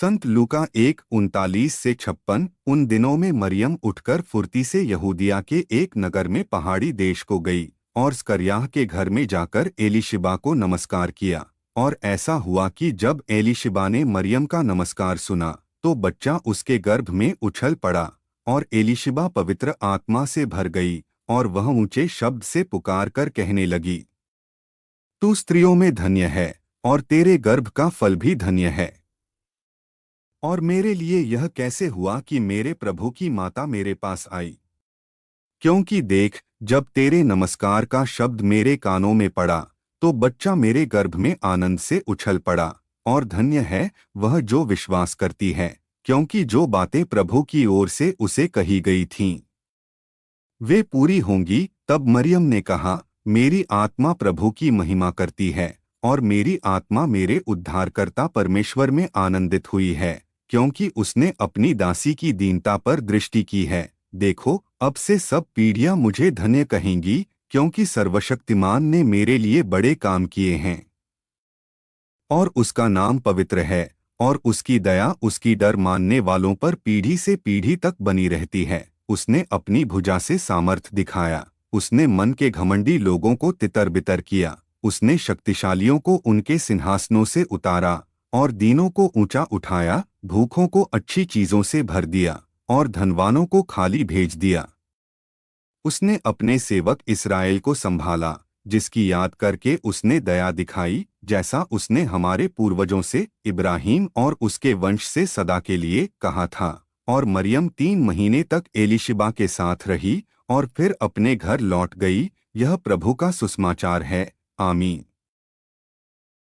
संत लूका 1:39 से 56। उन दिनों में मरियम उठकर फुर्ती से यहूदिया के एक नगर में पहाड़ी देश को गई और स्करियाह के घर में जाकर एलीशिबा को नमस्कार किया। और ऐसा हुआ कि जब एलीशिबा ने मरियम का नमस्कार सुना तो बच्चा उसके गर्भ में उछल पड़ा और एलीशिबा पवित्र आत्मा से भर गई और वह ऊंचे शब्द से पुकार कर कहने लगी, तू स्त्रियों में धन्य है और तेरे गर्भ का फल भी धन्य है। और मेरे लिए यह कैसे हुआ कि मेरे प्रभु की माता मेरे पास आई? क्योंकि देख, जब तेरे नमस्कार का शब्द मेरे कानों में पड़ा तो बच्चा मेरे गर्भ में आनंद से उछल पड़ा। और धन्य है वह जो विश्वास करती है, क्योंकि जो बातें प्रभु की ओर से उसे कही गई थीं वे पूरी होंगी। तब मरियम ने कहा, मेरी आत्मा प्रभु की महिमा करती है और मेरी आत्मा मेरे उद्धारकर्ता परमेश्वर में आनंदित हुई है, क्योंकि उसने अपनी दासी की दीनता पर दृष्टि की है। देखो, अब से सब पीढ़ियां मुझे धन्य कहेंगी, क्योंकि सर्वशक्तिमान ने मेरे लिए बड़े काम किए हैं और उसका नाम पवित्र है और उसकी दया उसकी डर मानने वालों पर पीढ़ी से पीढ़ी तक बनी रहती है। उसने अपनी भुजा से सामर्थ दिखाया, उसने मन के घमंडी लोगों को तितर-बितर किया। उसने शक्तिशालियों को उनके सिंहासनों से उतारा और दीनों को ऊंचा उठाया। भूखों को अच्छी चीजों से भर दिया और धनवानों को खाली भेज दिया। उसने अपने सेवक इस्राएल को संभाला, जिसकी याद करके उसने दया दिखाई, जैसा उसने हमारे पूर्वजों से, इब्राहिम और उसके वंश से सदा के लिए कहा था। और मरियम 3 महीने तक एलीशिबा के साथ रही और फिर अपने घर लौट गई। यह प्रभु का सुसमाचार है। आमीन।